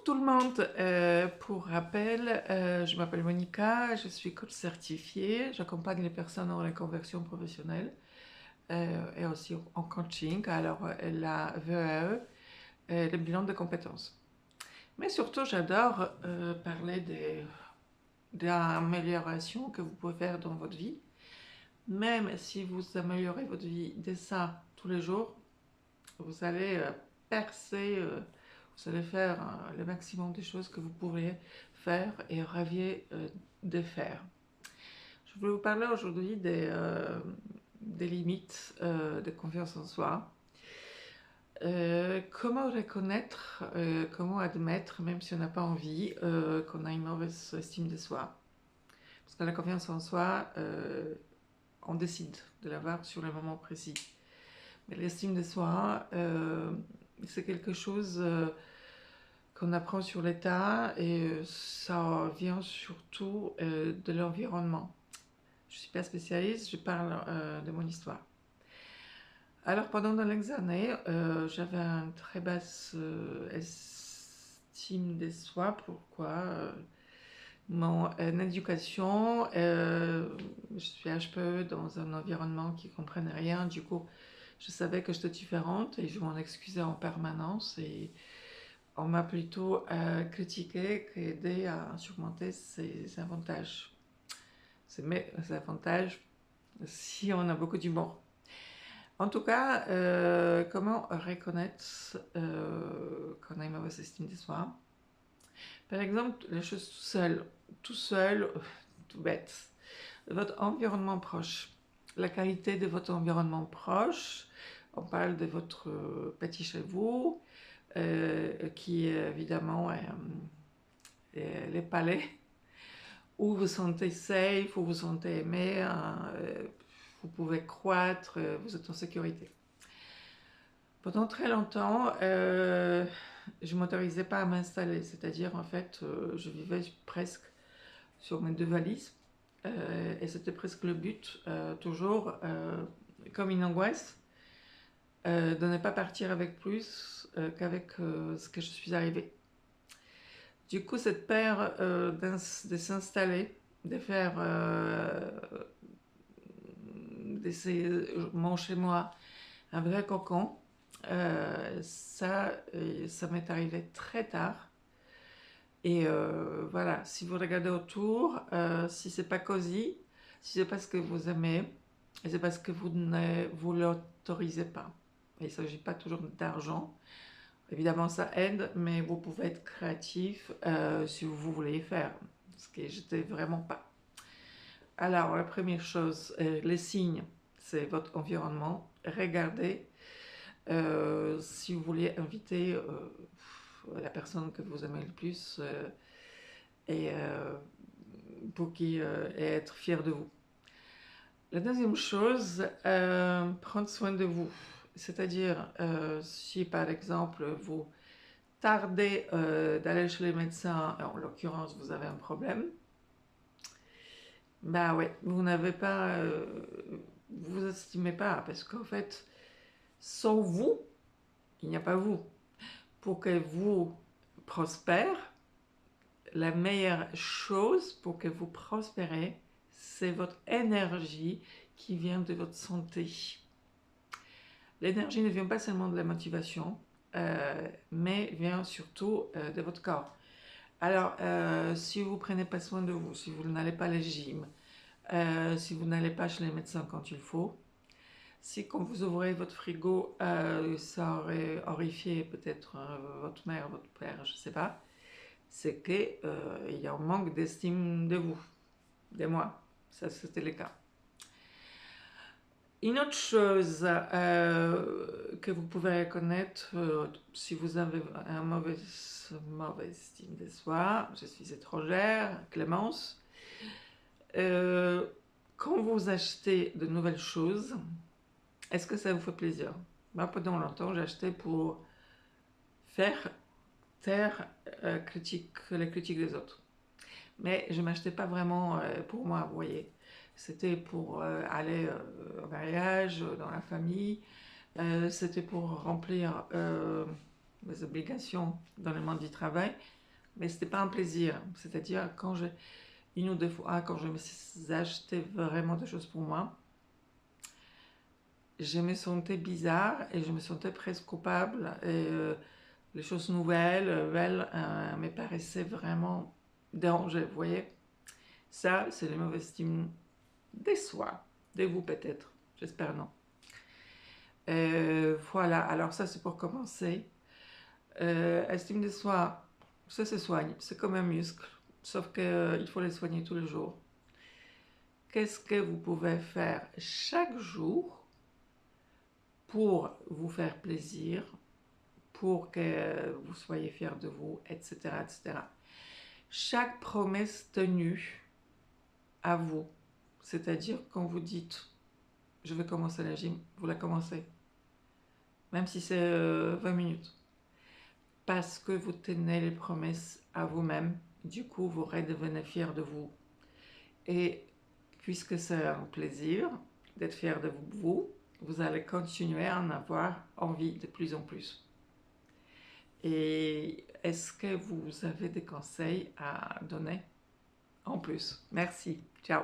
tout le monde, pour rappel, je m'appelle Monica, je suis coach certifiée, j'accompagne les personnes en reconversion professionnelle et aussi en coaching, alors la VEAE, le bilan de compétences. Mais surtout, j'adore parler des améliorations que vous pouvez faire dans votre vie. Même si vous améliorez votre vie de ça tous les jours, vous allez percer, vous allez faire le maximum des choses que vous pourriez faire et rêviez de faire. Je voulais vous parler aujourd'hui des limites de confiance en soi. Comment reconnaître, comment admettre, même si on n'a pas envie, qu'on a une mauvaise estime de soi. Parce que la confiance en soi, on décide de l'avoir sur le moment précis. Mais l'estime de soi, c'est quelque chose qu'on apprend sur l'état et ça vient surtout de l'environnement. Je ne suis pas spécialiste, je parle de mon histoire. Alors pendant de longues années, j'avais une très basse estime de soi. Pourquoi mon éducation, je suis HPE dans un environnement qui ne comprenait rien, du coup je savais que j'étais différente et je m'en excusais en permanence et on m'a plutôt critiqué qu'aidé à surmonter ses avantages. C'est mes avantages si on a beaucoup d'humour. En tout cas, comment reconnaître qu'on a une mauvaise estime de soi? Par exemple, les choses tout seul, tout bête. Votre environnement proche. La qualité de votre environnement proche. On parle de votre petit chez vous, qui évidemment est les palais, où vous vous sentez safe, où vous vous sentez aimé, vous pouvez croître, vous êtes en sécurité. Pendant très longtemps, je ne m'autorisais pas à m'installer, c'est-à-dire en fait, je vivais presque sur mes deux valises, et c'était presque le but, toujours comme une angoisse, de ne pas partir avec plus qu'avec ce que je suis arrivée. Du coup, cette peur de s'installer, de faire mon chez moi un vrai cocon, ça m'est arrivé très tard. Et voilà, si vous regardez autour, si c'est pas cosy, si c'est pas ce que vous aimez, c'est parce que vous ne vous l'autorisez pas. Il ne s'agit pas toujours d'argent. Évidemment, ça aide, mais vous pouvez être créatif si vous voulez faire, ce que j'étais vraiment pas. Alors, la première chose, les signes, c'est votre environnement. Regardez si vous voulez inviter la personne que vous aimez le plus et pour qui et être fier de vous. La deuxième chose, prendre soin de vous. C'est-à-dire, si par exemple vous tardez d'aller chez les médecins, en l'occurrence vous avez un problème, bah ouais, vous n'avez pas, vous estimez pas, parce qu'en fait, sans vous, il n'y a pas vous. Pour que vous prospérez, la meilleure chose pour que vous prospérez, c'est votre énergie qui vient de votre santé. L'énergie ne vient pas seulement de la motivation, mais vient surtout de votre corps. Alors, si vous ne prenez pas soin de vous, si vous n'allez pas à la gym, si vous n'allez pas chez les médecins quand il faut, si quand vous ouvrez votre frigo, ça aurait horrifié peut-être votre mère, votre père, je ne sais pas, c'est qu'il y a un manque d'estime de vous, de moi. Ça, c'était le cas. Une autre chose que vous pouvez reconnaître si vous avez un mauvaise estime de soi, je suis étrangère, Clémence, quand vous achetez de nouvelles choses, est-ce que ça vous fait plaisir? Moi, pendant longtemps, j'ai acheté pour faire taire les critiques des autres. Mais je ne m'achetais pas vraiment pour moi, vous voyez. C'était pour aller au mariage, dans la famille. C'était pour remplir mes obligations dans le monde du travail, mais c'était pas un plaisir. C'est-à-dire quand une ou deux fois, quand je me suis acheté vraiment des choses pour moi, je me sentais bizarre et je me sentais presque coupable. Et les choses nouvelles, belles, me paraissaient vraiment dérangées, vous voyez. Ça, c'est le mauvais estime de soi, de vous peut-être, j'espère non. Voilà, alors ça c'est pour commencer. Estime de soi, ça se soigne, c'est comme un muscle, sauf qu'il faut le soigner tous les jours. Qu'est-ce que vous pouvez faire chaque jour pour vous faire plaisir, pour que vous soyez fiers de vous, etc., etc. Chaque promesse tenue à vous, c'est-à-dire quand vous dites « je vais commencer la gym », vous la commencez, même si c'est 20 minutes, parce que vous tenez les promesses à vous-même, du coup vous redevenez fiers de vous. Et puisque c'est un plaisir d'être fier de vous, vous allez continuer à en avoir envie de plus en plus. Et est-ce que vous avez des conseils à donner en plus? Merci, ciao.